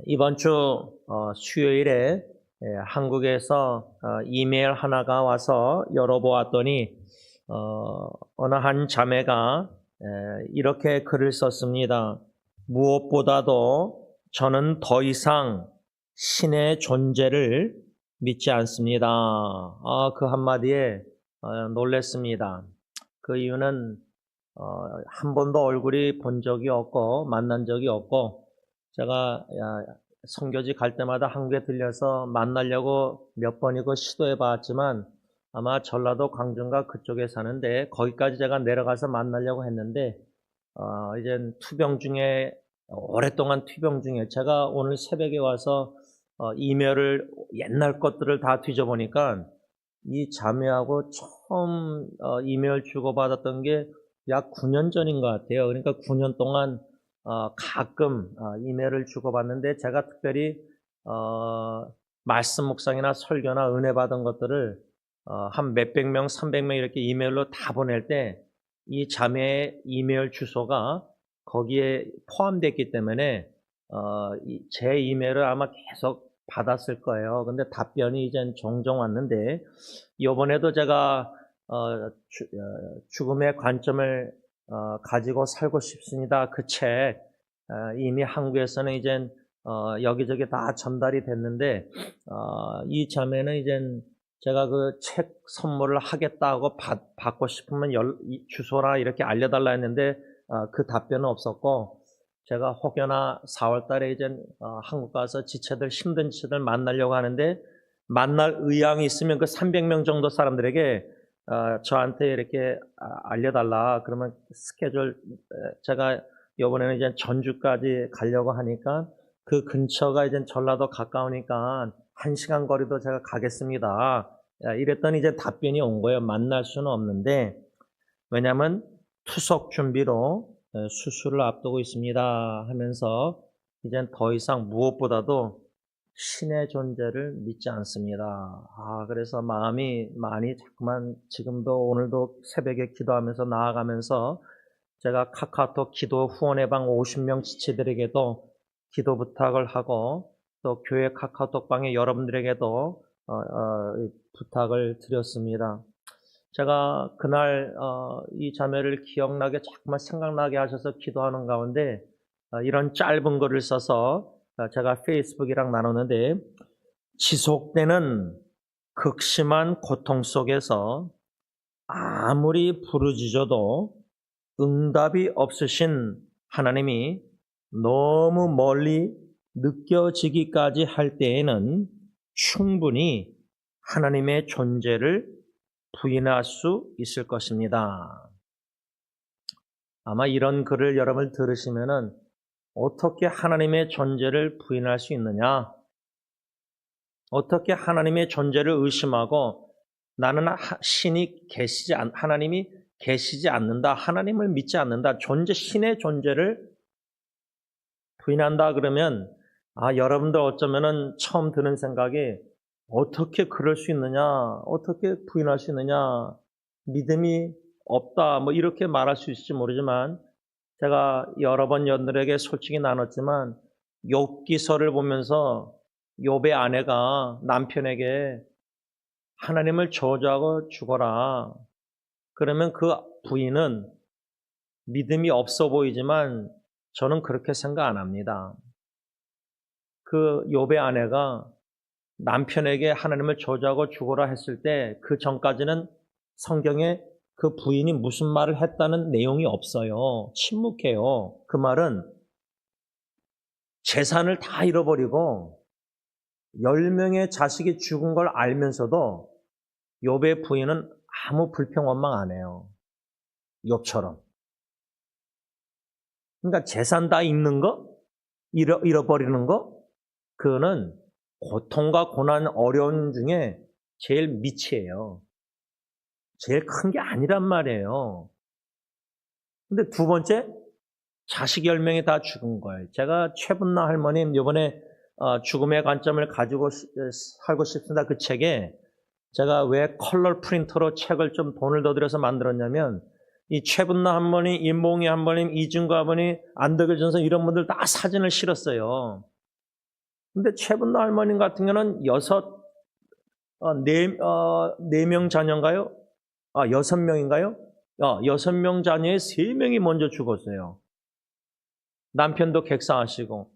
이번 주 수요일에 한국에서 이메일 하나가 와서 열어보았더니 어느 한 자매가 이렇게 글을 썼습니다. 무엇보다도 저는 더 이상 신의 존재를 믿지 않습니다. 그 한마디에 놀랐습니다. 그 이유는 한 번도 얼굴이 본 적이 없고 만난 적이 없고 제가 선교지 갈 때마다 한국에 들려서 만나려고 몇 번이고 시도해 봤지만 아마 전라도 광주인가 그쪽에 사는데 거기까지 제가 내려가서 만나려고 했는데 이젠 투병 중에 오랫동안 투병 중에 제가 오늘 새벽에 와서 이메일을 옛날 것들을 다 뒤져보니까 이 자매하고 처음 이메일 주고받았던 게 약 9년 전인 것 같아요. 그러니까 9년 동안 가끔 이메일을 주고받는데 제가 특별히 말씀 묵상이나 설교나 은혜 받은 것들을 한 몇백 명, 300명 이렇게 이메일로 다 보낼 때 이 자매의 이메일 주소가 거기에 포함됐기 때문에 제 이메일을 아마 계속 받았을 거예요. 근데 답변이 이젠 종종 왔는데 이번에도 제가 죽음의 관점을 가지고 살고 싶습니다. 그 책 이미 한국에서는 이젠 여기저기 다 전달이 됐는데 이 자매는 이젠 제가 그 책 선물을 하겠다고 받고 싶으면 주소라 이렇게 알려달라 했는데 그 답변은 없었고 제가 혹여나 4월 달에 이젠 한국 가서 지체들 힘든 지체들 만나려고 하는데 만날 의향이 있으면 그 300명 정도 사람들에게 저한테 이렇게 알려달라. 그러면 스케줄 제가 이번에는 이제 전주까지 가려고 하니까 그 근처가 이제 전라도 가까우니까 1시간 거리도 제가 가겠습니다. 이랬더니 이제 답변이 온 거예요. 만날 수는 없는데 왜냐하면 투석 준비로 수술을 앞두고 있습니다 하면서 이젠 더 이상 무엇보다도 신의 존재를 믿지 않습니다. 그래서 마음이 많이 자꾸만 지금도 오늘도 새벽에 기도하면서 나아가면서 제가 카카오톡 기도 후원의 방 50명 지체들에게도 기도 부탁을 하고 또 교회 카카오톡 방에 여러분들에게도 부탁을 드렸습니다. 제가 그날 이 자매를 기억나게 자꾸만 생각나게 하셔서 기도하는 가운데 이런 짧은 글을 써서 제가 페이스북이랑 나눴는데 지속되는 극심한 고통 속에서 아무리 부르짖어도 응답이 없으신 하나님이 너무 멀리 느껴지기까지 할 때에는 충분히 하나님의 존재를 부인할 수 있을 것입니다. 아마 이런 글을 여러분 들으시면은 어떻게 하나님의 존재를 부인할 수 있느냐? 어떻게 하나님의 존재를 의심하고 나는 하나님이 계시지 않는다. 하나님을 믿지 않는다. 신의 존재를 부인한다 그러면 여러분들 어쩌면은 처음 드는 생각이 어떻게 그럴 수 있느냐? 어떻게 부인할 수 있느냐? 믿음이 없다. 뭐 이렇게 말할 수 있을지 모르지만 제가 여러 번 여러분들에게 솔직히 나눴지만 욥기서를 보면서 욥의 아내가 남편에게 하나님을 저주하고 죽어라. 그러면 그 부인은 믿음이 없어 보이지만 저는 그렇게 생각 안 합니다. 그 욥의 아내가 남편에게 하나님을 저주하고 죽어라 했을 때 그 전까지는 성경에 그 부인이 무슨 말을 했다는 내용이 없어요. 침묵해요. 그 말은 재산을 다 잃어버리고 10명의 자식이 죽은 걸 알면서도 욥의 부인은 아무 불평 원망 안 해요. 욥처럼. 그러니까 재산 다 잃는 거? 잃어버리는 거? 그거는 고통과 고난, 어려운 중에 제일 밑이에요. 제일 큰 게 아니란 말이에요. 근데 두 번째, 자식 10명이 다 죽은 거예요. 제가 최분나 할머님 이번에 죽음의 관점을 가지고 살고 싶습니다. 그 책에 제가 왜 컬러 프린터로 책을 좀 돈을 더 들여서 만들었냐면 이 최분나 할머니, 임봉희 할머님, 이준구 할머니, 안덕일 전선 이런 분들 다 사진을 실었어요. 근데 최분노 할머님 같은 경우는 네 명 자녀인가요? 6명인가요? 6명 자녀의 3명이 먼저 죽었어요. 남편도 객사하시고.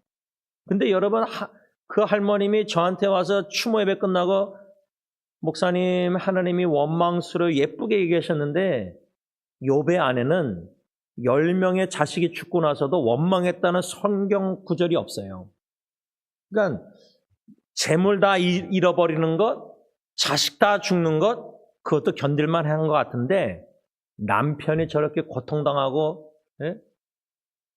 근데 여러분, 그 할머님이 저한테 와서 추모 예배 끝나고 목사님, 하나님이 원망스러워 예쁘게 얘기하셨는데 욥의 아내는 10명의 자식이 죽고 나서도 원망했다는 성경 구절이 없어요. 그러니까 재물 다 잃어버리는 것, 자식 다 죽는 것, 그것도 견딜만 한 것 같은데 남편이 저렇게 고통당하고, 예?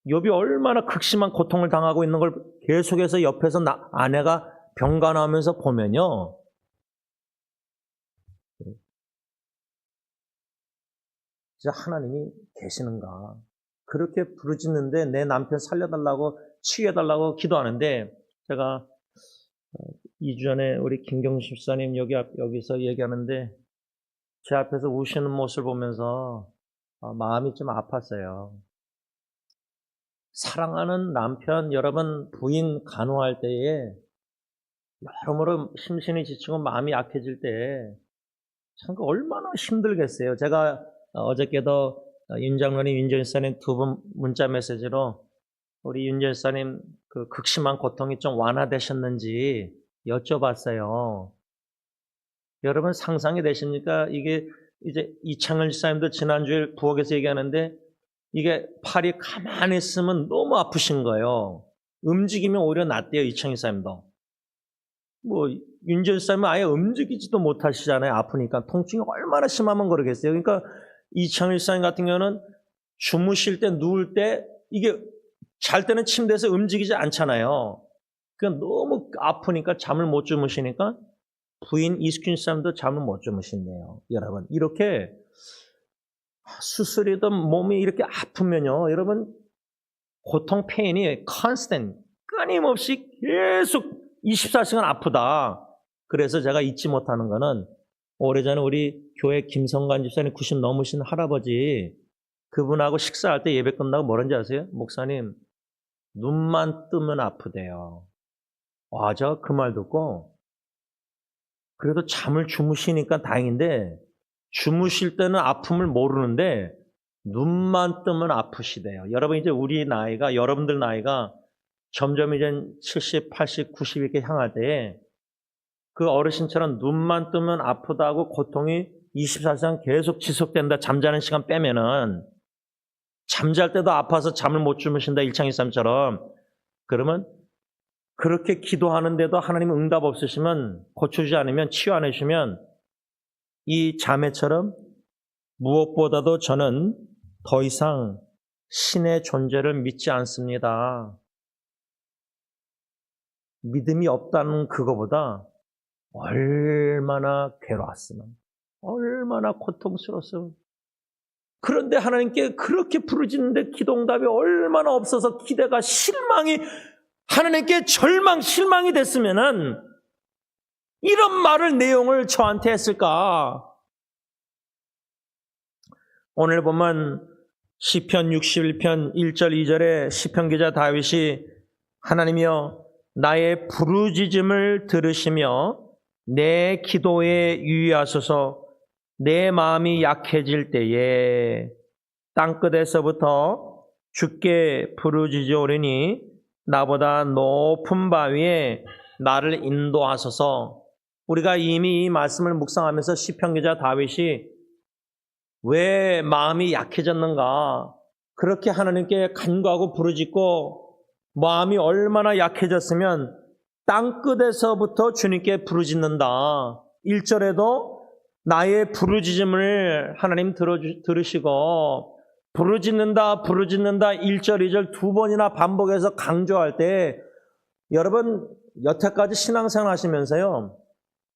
욥이 얼마나 극심한 고통을 당하고 있는 걸 계속해서 옆에서 아내가 병간하면서 보면요, 진짜 하나님이 계시는가. 그렇게 부르짖는데 내 남편 살려달라고 치유해달라고 기도하는데, 제가 2주 전에 우리 김경식 집사님 여기서 얘기하는데 제 앞에서 우시는 모습을 보면서 마음이 좀 아팠어요. 사랑하는 남편, 여러분 부인 간호할 때에 여러모로 심신이 지치고 마음이 약해질 때 참 얼마나 힘들겠어요. 제가 어저께도 윤 장로님, 윤 전사님 두 분 문자 메시지로 우리 윤 전사님 그 극심한 고통이 좀 완화되셨는지 여쭤봤어요. 여러분 상상이 되십니까? 이게 이제 이창을 집사님도 지난주에 부엌에서 얘기하는데 이게 팔이 가만히 있으면 너무 아프신 거예요. 움직이면 오히려 낫대요, 이창희 집사님도. 윤전 집사님은 아예 움직이지도 못하시잖아요. 아프니까. 통증이 얼마나 심하면 그러겠어요. 그러니까 이창희 집사님 같은 경우는 주무실 때, 누울 때 이게 잘 때는 침대에서 움직이지 않잖아요. 그러니까 너무 아프니까 잠을 못 주무시니까 부인 이스킨 집사님도 잠을 못 주무신대요. 여러분, 이렇게 수술이든 몸이 이렇게 아프면요, 여러분, 고통 페인이 constant, 끊임없이 계속 24시간 아프다. 그래서 제가 잊지 못하는 거는 오래전에 우리 교회 김성관 집사님 90 넘으신 할아버지, 그분하고 식사할 때 예배 끝나고 뭐라는지 아세요? 목사님, 눈만 뜨면 아프대요. 저 그 말 듣고 그래도 잠을 주무시니까 다행인데 주무실 때는 아픔을 모르는데 눈만 뜨면 아프시대요. 여러분, 이제 우리 나이가, 여러분들 나이가 점점 이제 70, 80, 90 이렇게 향할 때에 그 어르신처럼 눈만 뜨면 아프다고 고통이 24시간 계속 지속된다. 잠자는 시간 빼면은 잠잘 때도 아파서 잠을 못 주무신다. 일창이쌈처럼. 그러면 그렇게 기도하는데도 하나님 응답 없으시면, 고쳐주지 않으면, 치유 안 해주시면 이 자매처럼 무엇보다도 저는 더 이상 신의 존재를 믿지 않습니다. 믿음이 없다는 그거보다 얼마나 괴로웠으면, 얼마나 고통스러웠으면. 그런데 하나님께 그렇게 부르짖는데 기도응답이 얼마나 없어서 기대가 실망이, 하나님께 실망이 됐으면은 이런 말을, 내용을 저한테 했을까? 오늘 보면 시편 61편 1절 2절에 시편 기자 다윗이 하나님이여 나의 부르짖음을 들으시며 내 기도에 유의하소서. 내 마음이 약해질 때에 땅끝에서부터 주께 부르짖으오리니 나보다 높은 바위에 나를 인도하소서. 우리가 이미 이 말씀을 묵상하면서 시편 기자 다윗이 왜 마음이 약해졌는가, 그렇게 하나님께 간구하고 부르짖고 마음이 얼마나 약해졌으면 땅끝에서부터 주님께 부르짖는다. 1절에도 나의 부르짖음을 하나님 들으시고 부르짖는다 1절 2절 두 번이나 반복해서 강조할 때, 여러분 여태까지 신앙생활 하시면서요,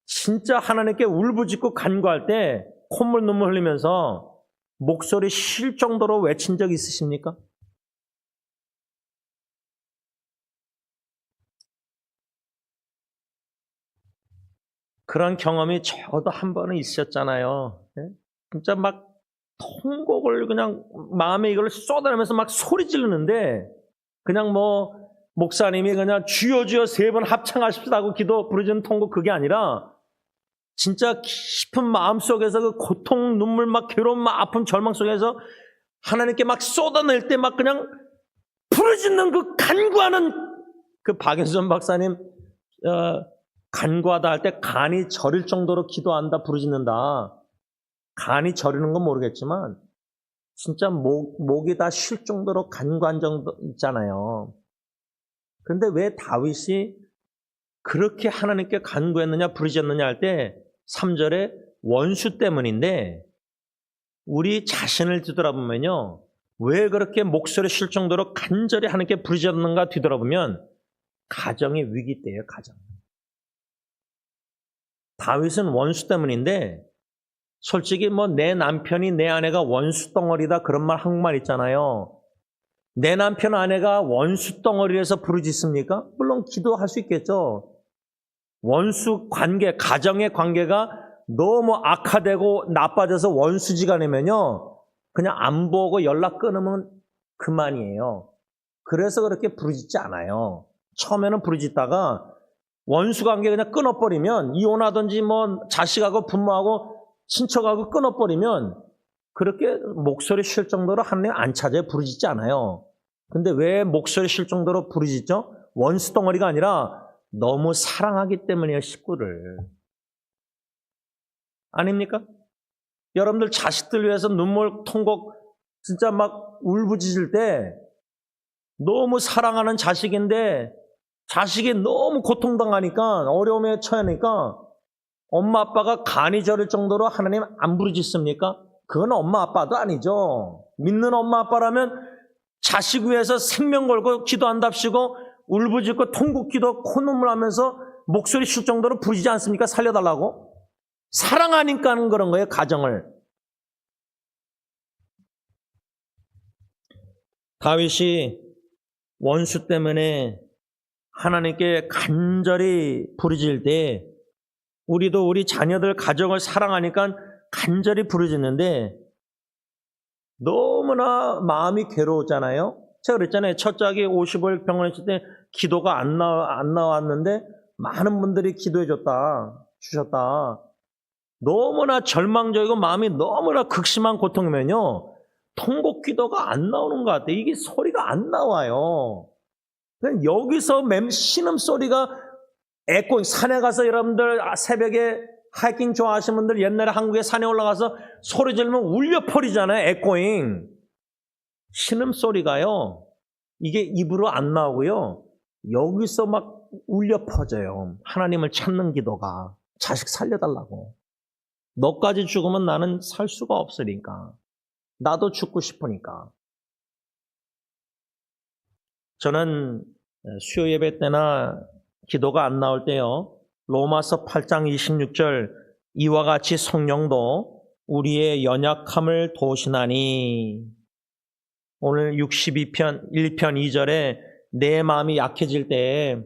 진짜 하나님께 울부짖고 간구할 때 콧물 눈물 흘리면서 목소리 쉴 정도로 외친 적 있으십니까? 그런 경험이 저도 한 번은 있었잖아요. 진짜 막 통곡을 그냥 마음에 이걸 쏟아내면서 막 소리 지르는데 그냥 뭐 목사님이 그냥 주여 주여 3번 합창하십시다 하고 기도 부르짖는 통곡 그게 아니라 진짜 깊은 마음속에서 그 고통, 눈물, 막 괴로움, 막 아픔, 절망 속에서 하나님께 막 쏟아낼 때 막 그냥 부르짖는 그 간구하는 그 박윤선 박사님 간구하다 할 때 간이 저릴 정도로 기도한다, 부르짖는다. 간이 저리는 건 모르겠지만 진짜 목이 다 쉴 정도로 간구한 정도 있잖아요. 그런데 왜 다윗이 그렇게 하나님께 간구했느냐, 부르짖느냐 할 때 3절에 원수 때문인데 우리 자신을 뒤돌아보면요. 왜 그렇게 목소리 쉴 정도로 간절히 하나님께 부르짖는가 뒤돌아보면 가정의 위기 때예요, 가정. 다윗은 원수 때문인데 솔직히 뭐 내 남편이 내 아내가 원수 덩어리다 그런 말 한국말 있잖아요. 내 남편 아내가 원수 덩어리에서 부르짖습니까? 물론 기도할 수 있겠죠. 원수 관계, 가정의 관계가 너무 악화되고 나빠져서 원수지간이면요. 그냥 안 보고 연락 끊으면 그만이에요. 그래서 그렇게 부르짖지 않아요. 처음에는 부르짖다가 원수 관계 그냥 끊어버리면 이혼하든지 뭐 자식하고 부모하고 친척하고 끊어버리면 그렇게 목소리 쉴 정도로 하나님 안 찾아요. 부르짖지 않아요. 근데 왜 목소리 쉴 정도로 부르짖죠? 원수 덩어리가 아니라 너무 사랑하기 때문이에요. 식구를. 아닙니까? 여러분들 자식들 위해서 눈물 통곡 진짜 막 울부짖을 때 너무 사랑하는 자식인데 자식이 너무 고통당하니까 어려움에 처하니까 엄마 아빠가 간이 저릴 정도로 하나님 안 부르짖습니까? 그건 엄마 아빠도 아니죠. 믿는 엄마 아빠라면 자식 위해서 생명 걸고 기도한답시고 울부짖고 통곡기도 콧눈물 하면서 목소리 쉴 정도로 부르짖지 않습니까? 살려달라고. 사랑하니까 하는 그런 거예요, 가정을. 다윗이 원수 때문에 하나님께 간절히 부르짖을 때 우리도 우리 자녀들 가정을 사랑하니까 간절히 부르짖는데 너무나 마음이 괴로웠잖아요. 제가 그랬잖아요. 첫째기 55일 병원에 있을 때 기도가 안 나왔는데 많은 분들이 기도해 주셨다. 너무나 절망적이고 마음이 너무나 극심한 고통이면요. 통곡 기도가 안 나오는 것 같아요. 이게 소리가 안 나와요. 그냥 여기서 신음소리가 에코, 산에 가서 여러분들 새벽에 하이킹 좋아하시는 분들 옛날에 한국에 산에 올라가서 소리 지르면 울려 퍼리잖아요. 에코잉. 신음소리가요. 이게 입으로 안 나오고요. 여기서 막 울려 퍼져요. 하나님을 찾는 기도가. 자식 살려달라고. 너까지 죽으면 나는 살 수가 없으니까. 나도 죽고 싶으니까. 저는 수요 예배 때나 기도가 안 나올 때요. 로마서 8장 26절 이와 같이 성령도 우리의 연약함을 도우시나니 오늘 62편 1편 2절에 내 마음이 약해질 때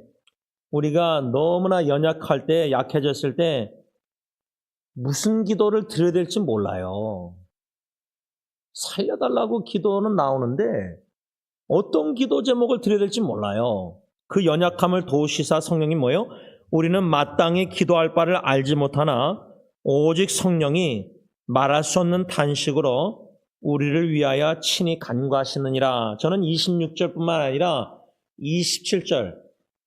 우리가 너무나 연약할 때 약해졌을 때 무슨 기도를 드려야 될지 몰라요. 살려달라고 기도는 나오는데 어떤 기도 제목을 드려야 될지 몰라요. 그 연약함을 도우시사 성령이 뭐예요? 우리는 마땅히 기도할 바를 알지 못하나 오직 성령이 말할 수 없는 탄식으로 우리를 위하여 친히 간구하시느니라. 저는 26절뿐만 아니라 27절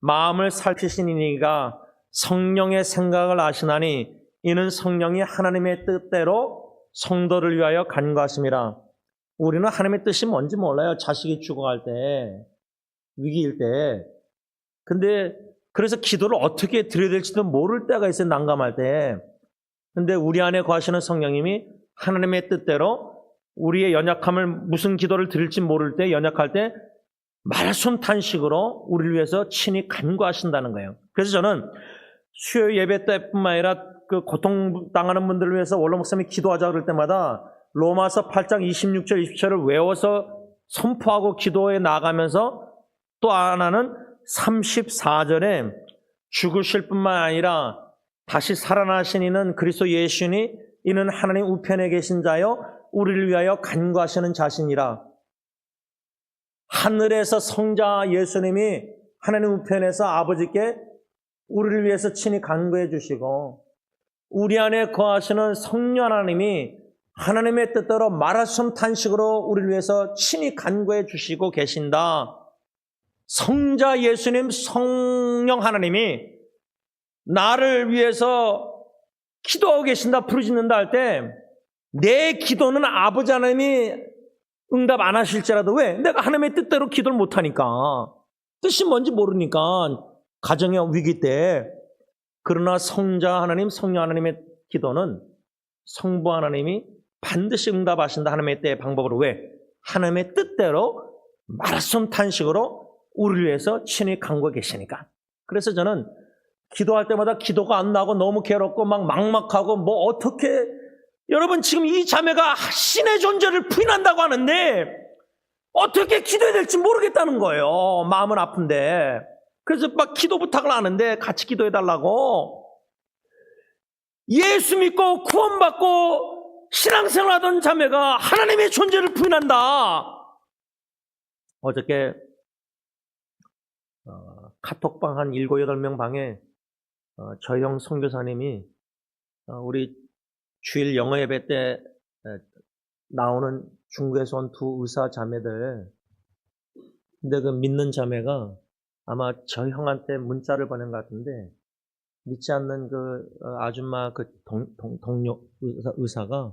마음을 살피시는 이가 성령의 생각을 아시나니 이는 성령이 하나님의 뜻대로 성도를 위하여 간구하심이라. 우리는 하나님의 뜻이 뭔지 몰라요. 자식이 죽어갈 때, 위기일 때. 근데 그래서 기도를 어떻게 드려야 될지도 모를 때가 있어요. 난감할 때. 근데 우리 안에 거하시는 성령님이 하나님의 뜻대로 우리의 연약함을 무슨 기도를 드릴지 모를 때, 연약할 때 말할 수 없는 탄식으로 우리를 위해서 친히 간구하신다는 거예요. 그래서 저는 수요 예배 때뿐만 아니라 그 고통당하는 분들을 위해서 원로 목사님이 기도하자 그럴 때마다 로마서 8장 26절 20절을 외워서 선포하고 기도에 나가면서 또 하나는 34절에 죽으실 뿐만 아니라 다시 살아나신 이는 그리스도 예수니 이는 하나님 우편에 계신 자요 우리를 위하여 간구하시는 자신이라. 하늘에서 성자 예수님이 하나님 우편에서 아버지께 우리를 위해서 친히 간구해 주시고 우리 안에 거하시는 성령 하나님이 하나님의 뜻대로 말할 수 없는 탄식으로 우리를 위해서 친히 간구해 주시고 계신다. 성자 예수님, 성령 하나님이 나를 위해서 기도하고 계신다, 부르짖는다 할 때 내 기도는 아버지 하나님이 응답 안 하실지라도 왜? 내가 하나님의 뜻대로 기도를 못하니까. 뜻이 뭔지 모르니까 가정의 위기 때. 그러나 성자 하나님, 성령 하나님의 기도는 성부 하나님이 반드시 응답하신다. 하나님의 때의 방법으로. 왜? 하나님의 뜻대로 말할 수 없는 탄식으로 우리를 위해서 친히 간구하고 계시니까. 그래서 저는 기도할 때마다 기도가 안 나고 너무 괴롭고 막 막막하고 뭐 어떻게 여러분 지금 이 자매가 신의 존재를 부인한다고 하는데 어떻게 기도해야 될지 모르겠다는 거예요. 마음은 아픈데. 그래서 막 기도 부탁을 하는데 같이 기도해달라고. 예수 믿고 구원받고 신앙생활하던 자매가 하나님의 존재를 부인한다. 어저께 카톡방 한 7, 8명 방에 저희 형 선교사님이 우리 주일 영어 예배 때 나오는 중국에서 온 두 의사 자매들, 근데 그 믿는 자매가 아마 저희 형한테 문자를 보낸 것 같은데 믿지 않는 그 아줌마 그 동료 의사가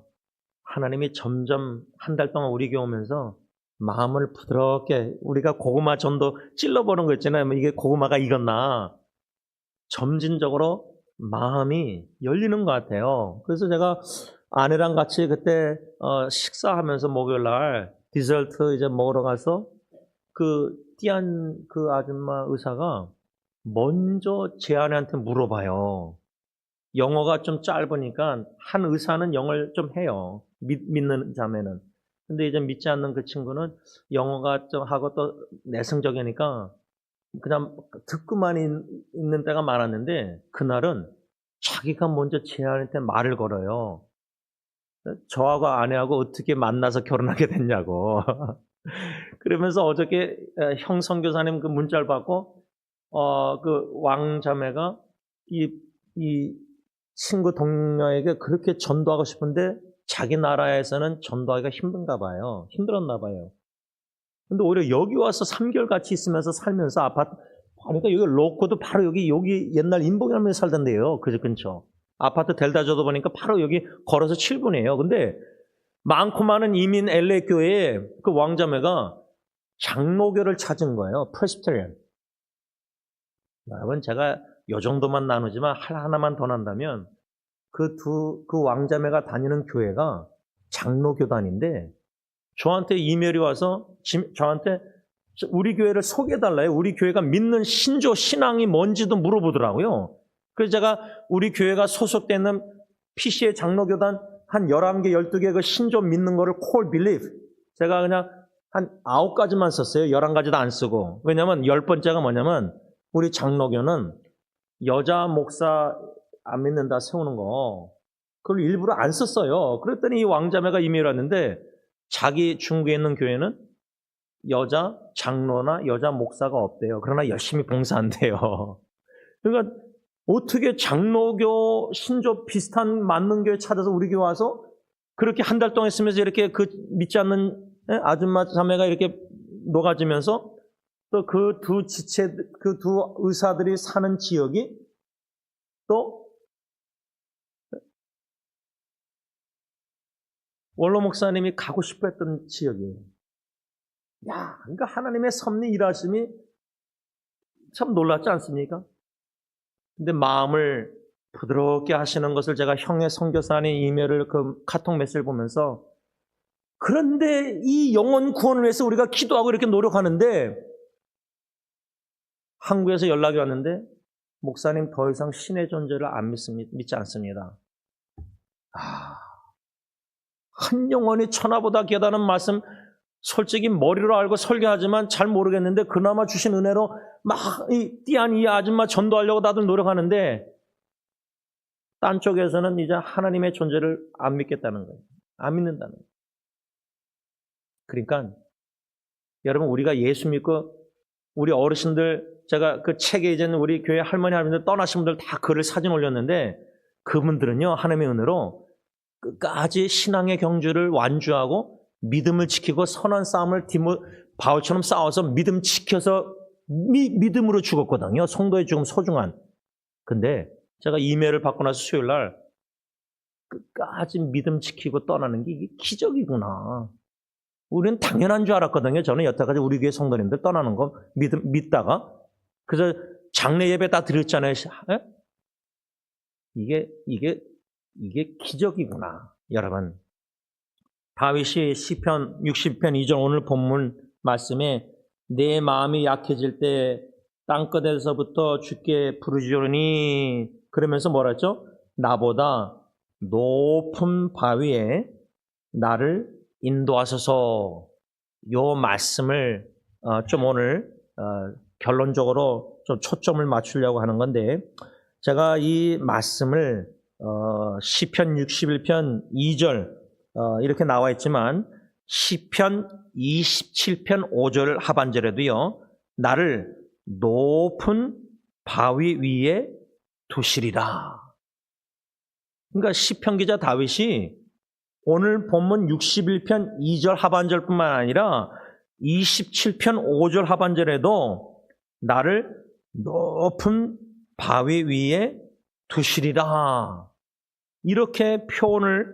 하나님이 점점 한 달 동안 우리 교회 오면서 마음을 부드럽게 우리가 고구마 전도 찔러보는 거 있잖아요. 이게 고구마가 익었나. 점진적으로 마음이 열리는 것 같아요. 그래서 제가 아내랑 같이 그때 식사하면서 목요일 날 디저트 이제 먹으러 가서 그 띠안 그 아줌마 의사가 먼저 제 아내한테 물어봐요. 영어가 좀 짧으니까 한 의사는 영어를 좀 해요. 믿는 자매는. 근데 이제 믿지 않는 그 친구는 영어가 좀 하고 또 내성적이니까 그냥 듣고만 있는 때가 많았는데 그날은 자기가 먼저 제 아내한테 말을 걸어요. 저하고 아내하고 어떻게 만나서 결혼하게 됐냐고. 그러면서 어저께 형 선교사님 그 문자를 받고 그 왕자매가 이 친구 동료에게 그렇게 전도하고 싶은데 자기 나라에서는 전도하기가 힘든가 봐요. 힘들었나 봐요. 근데 오히려 여기 와서 3개월 같이 있으면서 살면서 아파트, 그러니까 여기 로코도 바로 여기 옛날 인봉이라면서 살던데요. 그 근처. 아파트 델다저도 보니까 바로 여기 걸어서 7분이에요. 근데 많고 많은 이민 LA 교회에 그 왕자매가 장로교를 찾은 거예요. 프레스비테리안. 여러분 제가 요 정도만 나누지만 하나만 더 난다면 그 왕자매가 다니는 교회가 장로교단인데 저한테 이메일이 와서 저한테 우리 교회를 소개해달라요. 우리 교회가 믿는 신조 신앙이 뭔지도 물어보더라고요. 그래서 제가 우리 교회가 소속되는 PC의 장로교단 한 11개, 12개 그 신조 믿는 거를 core belief 제가 그냥 한 9가지만 썼어요. 11가지도 안 쓰고. 왜냐면 10번째가 뭐냐면 우리 장로교는 여자 목사 안 믿는다 세우는 거 그걸 일부러 안 썼어요. 그랬더니 이 왕자매가 이메일 왔는데 자기 중국에 있는 교회는 여자 장로나 여자 목사가 없대요. 그러나 열심히 봉사한대요. 그러니까 어떻게 장로교 신조 비슷한 맞는 교회 찾아서 우리 교회 와서 그렇게 한 달 동안 있으면서 이렇게 그 믿지 않는 아줌마 자매가 이렇게 녹아지면서 또 그 두 의사들이 사는 지역이 또 원로 목사님이 가고 싶어 했던 지역이에요. 야, 그러니까 하나님의 섭리 일하심이 참 놀랍지 않습니까? 근데 마음을 부드럽게 하시는 것을 제가 형의 선교사님 이메일을 그 카톡 메시지를 보면서 그런데 이 영혼 구원을 위해서 우리가 기도하고 이렇게 노력하는데 한국에서 연락이 왔는데 목사님 더 이상 신의 존재를 안 믿지 않습니다. 한 영혼이 천하보다 귀하다는 말씀 솔직히 머리로 알고 설교하지만 잘 모르겠는데 그나마 주신 은혜로 막 띠안 이 아줌마 전도하려고 다들 노력하는데 딴 쪽에서는 이제 하나님의 존재를 안 믿겠다는 거예요. 안 믿는다는 거예요. 그러니까 여러분 우리가 예수 믿고 우리 어르신들, 제가 그 책에 이제는 우리 교회 할머니, 할머니들 떠나신 분들 다 글을 사진 올렸는데 그분들은요, 하나님의 은혜로 끝까지 신앙의 경주를 완주하고 믿음을 지키고 선한 싸움을 바울처럼 싸워서 믿음 지켜서 믿음으로 죽었거든요. 성도의 죽음 소중한. 근데 제가 이메일을 받고 나서 수요일 날 끝까지 믿음 지키고 떠나는 게 이게 기적이구나. 우리는 당연한 줄 알았거든요. 저는 여태까지 우리 교회 성도님들 떠나는 거 믿다가. 그래서 장례 예배 다 드렸잖아요. 에? 이게 기적이구나. 여러분. 다윗이 시편 60편 2절 오늘 본문 말씀에 내 마음이 약해질 때 땅끝에서부터 주께 부르짖으니 그러면서 뭐라 했죠? 나보다 높은 바위에 나를 인도하소서. 요 말씀을 좀 오늘 결론적으로 좀 초점을 맞추려고 하는 건데 제가 이 말씀을 시편 61편 2절 이렇게 나와 있지만 시편 27편 5절 하반절에도요. 나를 높은 바위 위에 두시리라. 그러니까 시편 기자 다윗이 오늘 본문 61편 2절 하반절뿐만 아니라 27편 5절 하반절에도 나를 높은 바위 위에 두시리라. 이렇게 표현을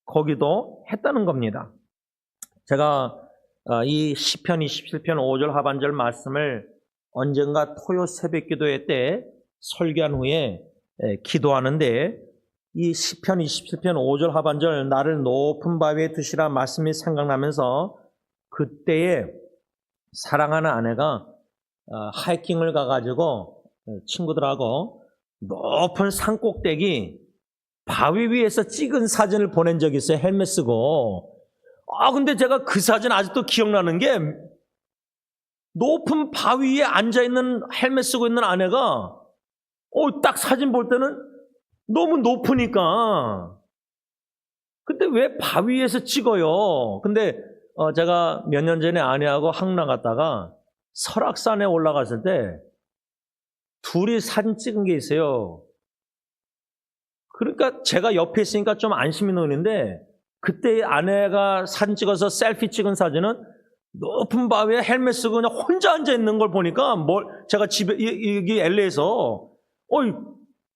거기도 했다는 겁니다. 제가 이 시편 27편 5절 하반절 말씀을 언젠가 토요 새벽 기도회 때 설교한 후에 기도하는데 이 시편 27편 5절 하반절 나를 높은 바위에 두시라 말씀이 생각나면서 그때에 사랑하는 아내가 하이킹을 가가지고 친구들하고 높은 산꼭대기 바위 위에서 찍은 사진을 보낸 적이 있어요. 헬멧 쓰고. 근데 제가 그 사진 아직도 기억나는 게 높은 바위 위에 앉아있는 헬멧 쓰고 있는 아내가 딱 사진 볼 때는 너무 높으니까 근데 왜 바위 위에서 찍어요? 근데 제가 몇 년 전에 아내하고 항라 갔다가 설악산에 올라갔을 때 둘이 사진 찍은 게 있어요. 그러니까 제가 옆에 있으니까 좀 안심이 노는데 그때 아내가 사진 찍어서 셀피 찍은 사진은 높은 바위에 헬멧 쓰고 그냥 혼자 앉아 있는 걸 보니까 제가 집에 여기 LA에서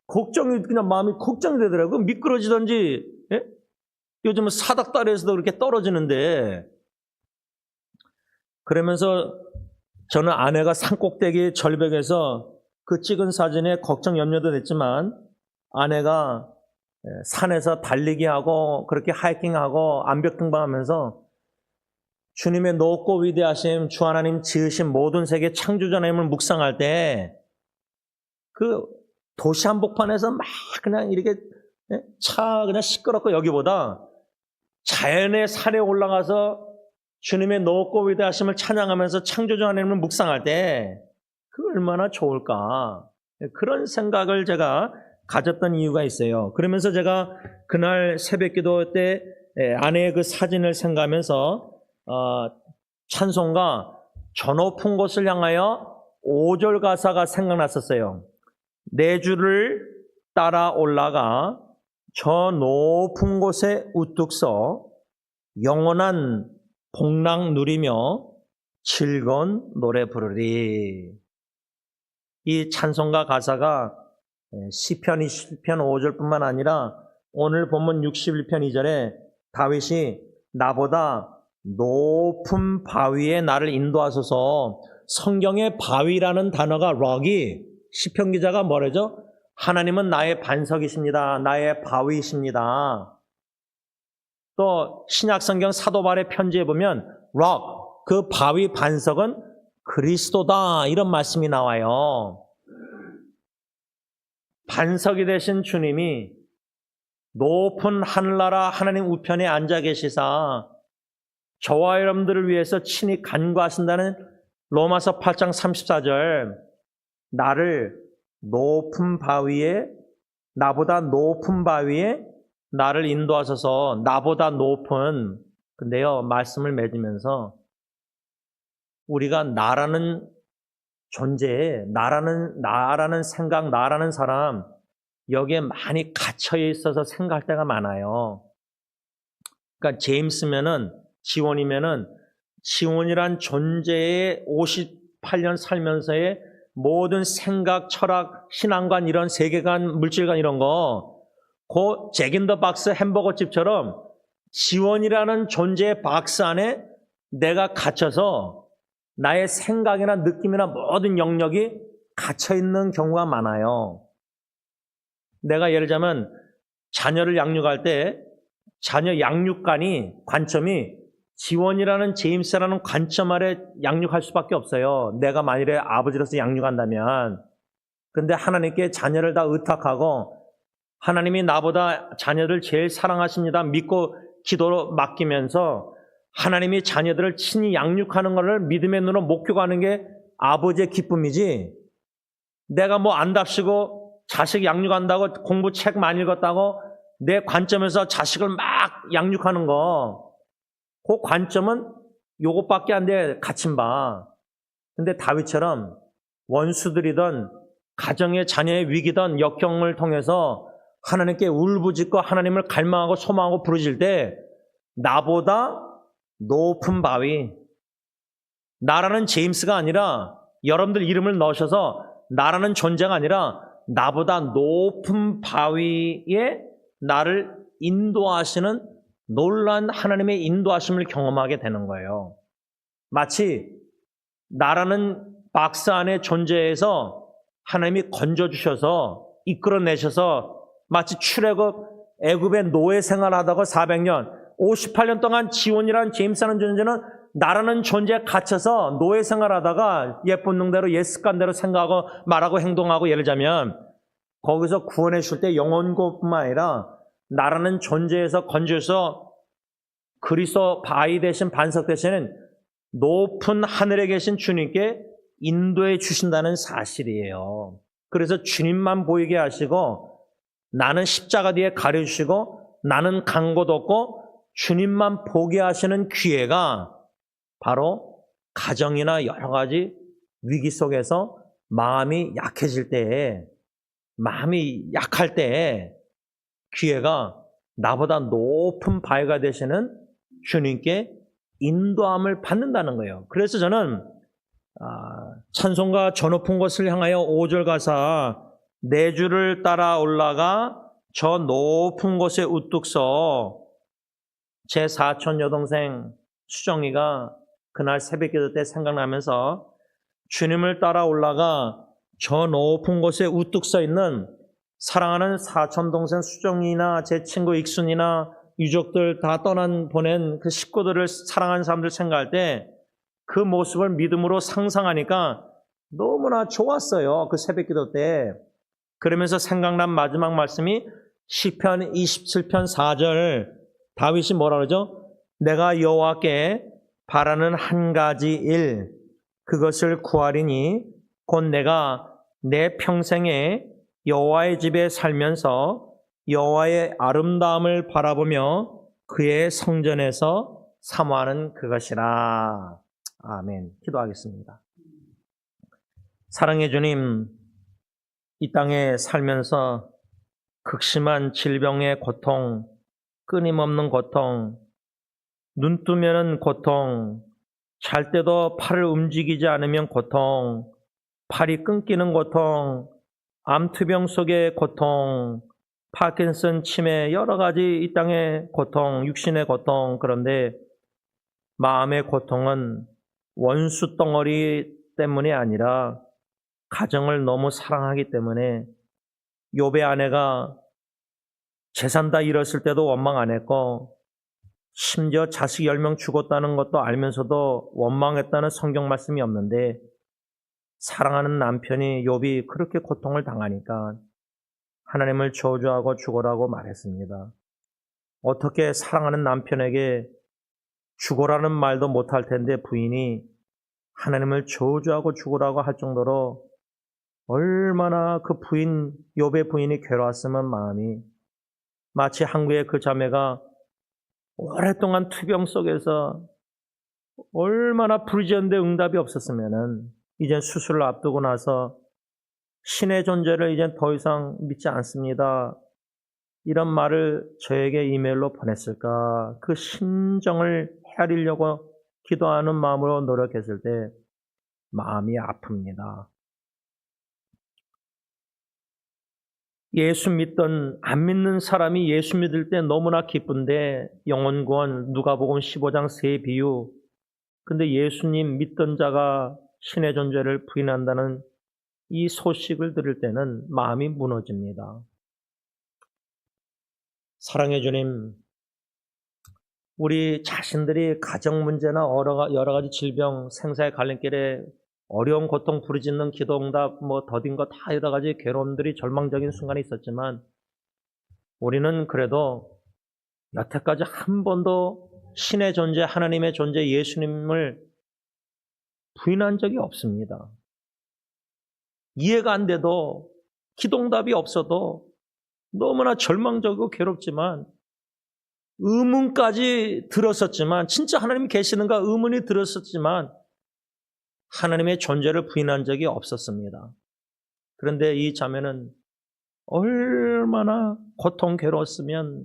걱정이 그냥 마음이 걱정이 되더라고요. 미끄러지던지 예? 요즘은 사닥다리에서도 그렇게 떨어지는데 그러면서 저는 아내가 산꼭대기 절벽에서 그 찍은 사진에 걱정 염려도 됐지만 아내가 산에서 달리기 하고 그렇게 하이킹하고 암벽 등반하면서 주님의 높고 위대하심 주 하나님 지으신 모든 세계 창조자 하나님을 묵상할 때 그 도시 한복판에서 막 그냥 이렇게 차 그냥 시끄럽고 여기보다 자연의 산에 올라가서 주님의 높고 위대하심을 찬양하면서 창조자 하나님을 묵상할 때 그 얼마나 좋을까 그런 생각을 제가 가졌던 이유가 있어요. 그러면서 제가 그날 새벽 기도 때 아내의 그 사진을 생각하면서 찬송가 저 높은 곳을 향하여 5절 가사가 생각났었어요. 내 주를 따라 올라가 저 높은 곳에 우뚝 서 영원한 복락 누리며 즐거운 노래 부르리. 이 찬송가 가사가 시편 20편 5절뿐만 아니라 오늘 본문 61편 2절에 다윗이 나보다 높은 바위에 나를 인도하소서. 성경의 바위라는 단어가 럭이 시편 기자가 뭐라죠? 하나님은 나의 반석이십니다. 나의 바위이십니다. 또 신약성경 사도 바울의 편지에 보면 럭, 그 바위 반석은 그리스도다 이런 말씀이 나와요. 반석이 되신 주님이 높은 하늘나라 하나님 우편에 앉아 계시사 저와 여러분들을 위해서 친히 간구하신다는 로마서 8장 34절 나를 높은 바위에 나보다 높은 바위에 나를 인도하셔서 나보다 높은 근데요 말씀을 맺으면서 우리가 나라는 존재에 나라는 생각, 나라는 사람 여기에 많이 갇혀 있어서 생각할 때가 많아요. 그러니까 제임스면은 지원이란 존재의 58년 살면서의 모든 생각, 철학, 신앙관 이런 세계관, 물질관 이런 거, 그 잭인더 박스 햄버거 집처럼 지원이라는 존재의 박스 안에 내가 갇혀서 나의 생각이나 느낌이나 모든 영역이 갇혀 있는 경우가 많아요. 내가 예를 들자면 자녀를 양육할 때 자녀 관점이 지원이라는 제임스라는 관점 아래 양육할 수밖에 없어요. 내가 만일에 아버지로서 양육한다면. 근데 하나님께 자녀를 다 의탁하고 하나님이 나보다 자녀를 제일 사랑하십니다. 믿고 기도로 맡기면서 하나님이 자녀들을 친히 양육하는 것을 믿음의 눈으로 목표하는 게 아버지의 기쁨이지, 내가 뭐 안답시고 자식 양육한다고 공부 책 많이 읽었다고 내 관점에서 자식을 막 양육하는 거, 그 관점은 요것밖에 안 돼. 갇힌 바. 근데 다윗처럼 원수들이든 가정의 자녀의 위기든 역경을 통해서 하나님께 울부짖고 하나님을 갈망하고 소망하고 부르짖을 때 나보다 높은 바위, 나라는 제임스가 아니라 여러분들 이름을 넣으셔서 나라는 존재가 아니라 나보다 높은 바위에 나를 인도하시는 놀라운 하나님의 인도하심을 경험하게 되는 거예요. 마치 나라는 박스 안에 존재해서 하나님이 건져주셔서 이끌어내셔서 마치 출애굽 애굽의 노예 생활하다가 400년 58년 동안 지원이라는 제임스라는 존재는 나라는 존재에 갇혀서 노예 생활하다가 옛 본능대로 옛 습관대로 생각하고 말하고 행동하고, 예를 들자면 거기서 구원해 줄 때 영혼고뿐만 아니라 나라는 존재에서 건져서 그리스도 바위 대신 반석 대신은 높은 하늘에 계신 주님께 인도해 주신다는 사실이에요. 그래서 주님만 보이게 하시고 나는 십자가 뒤에 가려주시고 나는 간 곳 없고 주님만 보게 하시는 기회가 바로 가정이나 여러 가지 위기 속에서 마음이 약해질 때에, 마음이 약할 때에 기회가 나보다 높은 바위가 되시는 주님께 인도함을 받는다는 거예요. 그래서 저는 찬송가 저 높은 곳을 향하여 5절 가사 내 주를 따라 올라가 저 높은 곳에 우뚝 서, 제 사촌 여동생 수정이가 그날 새벽기도 때 생각나면서 주님을 따라 올라가 저 높은 곳에 우뚝 서 있는 사랑하는 사촌 동생 수정이나 제 친구 익순이나 유족들 다 보낸 그 식구들을 사랑하는 사람들 생각할 때 그 모습을 믿음으로 상상하니까 너무나 좋았어요. 그 새벽기도 때. 그러면서 생각난 마지막 말씀이 시편 27편 4절, 다윗이 뭐라 그러죠? 내가 여호와께 바라는 한 가지 일, 그것을 구하리니 곧 내가 내 평생에 여호와의 집에 살면서 여호와의 아름다움을 바라보며 그의 성전에서 사모하는 그것이라. 아멘. 기도하겠습니다. 사랑해 주님, 이 땅에 살면서 극심한 질병의 고통, 끊임없는 고통, 눈 뜨면은 고통, 잘 때도 팔을 움직이지 않으면 고통, 팔이 끊기는 고통, 암투병 속의 고통, 파킨슨 치매, 여러 가지 이 땅의 고통, 육신의 고통. 그런데 마음의 고통은 원수 덩어리 때문이 아니라 가정을 너무 사랑하기 때문에, 욥의 아내가 재산 다 잃었을 때도 원망 안 했고 심지어 자식 10명 죽었다는 것도 알면서도 원망했다는 성경 말씀이 없는데, 사랑하는 남편이 욥이 그렇게 고통을 당하니까 하나님을 저주하고 죽어라고 말했습니다. 어떻게 사랑하는 남편에게 죽어라는 말도 못할 텐데 부인이 하나님을 저주하고 죽으라고 할 정도로 얼마나 그 부인, 욥의 부인이 괴로웠으면 마음이, 마치 한국의 그 자매가 오랫동안 투병 속에서 얼마나 부르짖었는데 응답이 없었으면은 이제 수술을 앞두고 나서 신의 존재를 이제 더 이상 믿지 않습니다. 이런 말을 저에게 이메일로 보냈을까? 그 심정을 헤아리려고 기도하는 마음으로 노력했을 때 마음이 아픕니다. 예수 믿던 안 믿는 사람이 예수 믿을 때 너무나 기쁜데 영혼구원 누가복음 15장 세 비유. 근데 예수님 믿던 자가 신의 존재를 부인한다는 이 소식을 들을 때는 마음이 무너집니다. 사랑해 주님, 우리 자신들이 가정 문제나 여러 가지 질병, 생사의 갈림길에 어려운 고통 부르짖는 기도응답, 더딘 거 다 여러 가지 괴로움들이 절망적인 순간이 있었지만 우리는 그래도 여태까지 한 번도 신의 존재, 하나님의 존재, 예수님을 부인한 적이 없습니다. 이해가 안 돼도 기도응답이 없어도 너무나 절망적이고 괴롭지만 의문까지 들었었지만 진짜 하나님이 계시는가 의문이 들었었지만 하나님의 존재를 부인한 적이 없었습니다. 그런데 이 자매는 얼마나 고통 괴로웠으면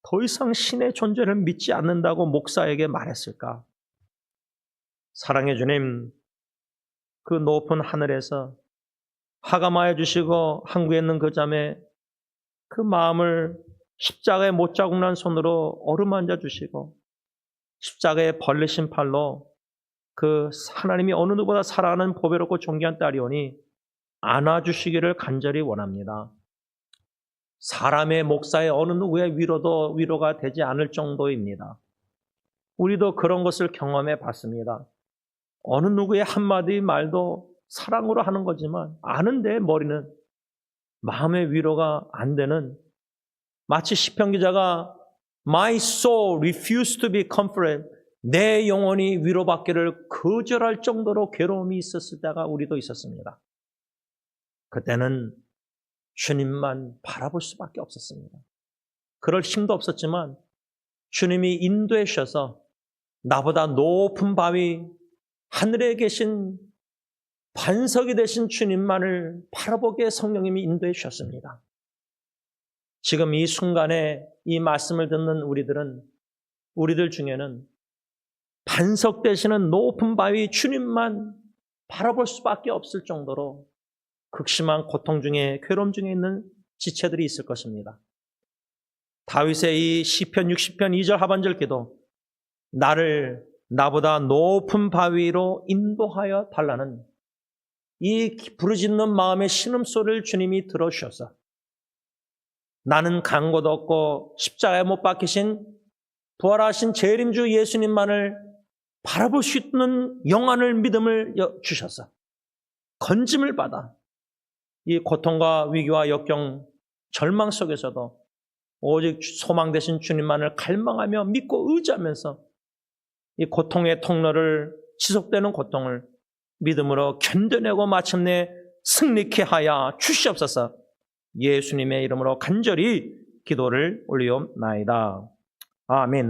더 이상 신의 존재를 믿지 않는다고 목사에게 말했을까? 사랑해 주님, 그 높은 하늘에서 하감하여 주시고 한국에 있는 그 자매 그 마음을 십자가에 못자국난 손으로 어루만져 주시고 십자가에 벌리신 팔로 그 하나님이 어느 누구보다 사랑하는 보배롭고 존귀한 딸이오니 안아주시기를 간절히 원합니다. 사람의 목사의 어느 누구의 위로도 위로가 되지 않을 정도입니다. 우리도 그런 것을 경험해 봤습니다. 어느 누구의 한마디 말도 사랑으로 하는 거지만 아는데 머리는 마음의 위로가 안 되는, 마치 시편 기자가 My soul refused to be comforted, 내 영혼이 위로받기를 거절할 정도로 괴로움이 있었을 때가 우리도 있었습니다. 그때는 주님만 바라볼 수밖에 없었습니다. 그럴 힘도 없었지만 주님이 인도해 주셔서 나보다 높은 바위, 하늘에 계신 반석이 되신 주님만을 바라보게 성령님이 인도해 주셨습니다. 지금 이 순간에 이 말씀을 듣는 우리들 중에는 반석 되시는 높은 바위 주님만 바라볼 수밖에 없을 정도로 극심한 고통 중에, 괴로움 중에 있는 지체들이 있을 것입니다. 다윗의 이 시편 60편 2절 하반절 기도, 나를 나보다 높은 바위로 인도하여 달라는 이 부르짖는 마음의 신음소리를 주님이 들어주셔서 나는 간고도 없고 십자가에 못 박히신 부활하신 재림주 예수님만을 바라볼 수 있는 영안을, 믿음을 주셔서 건짐을 받아 이 고통과 위기와 역경, 절망 속에서도 오직 소망 되신 주님만을 갈망하며 믿고 의지하면서 이 고통의 통로를, 지속되는 고통을 믿음으로 견뎌내고 마침내 승리케 하여 주시옵소서. 예수님의 이름으로 간절히 기도를 올리옵나이다. 아멘.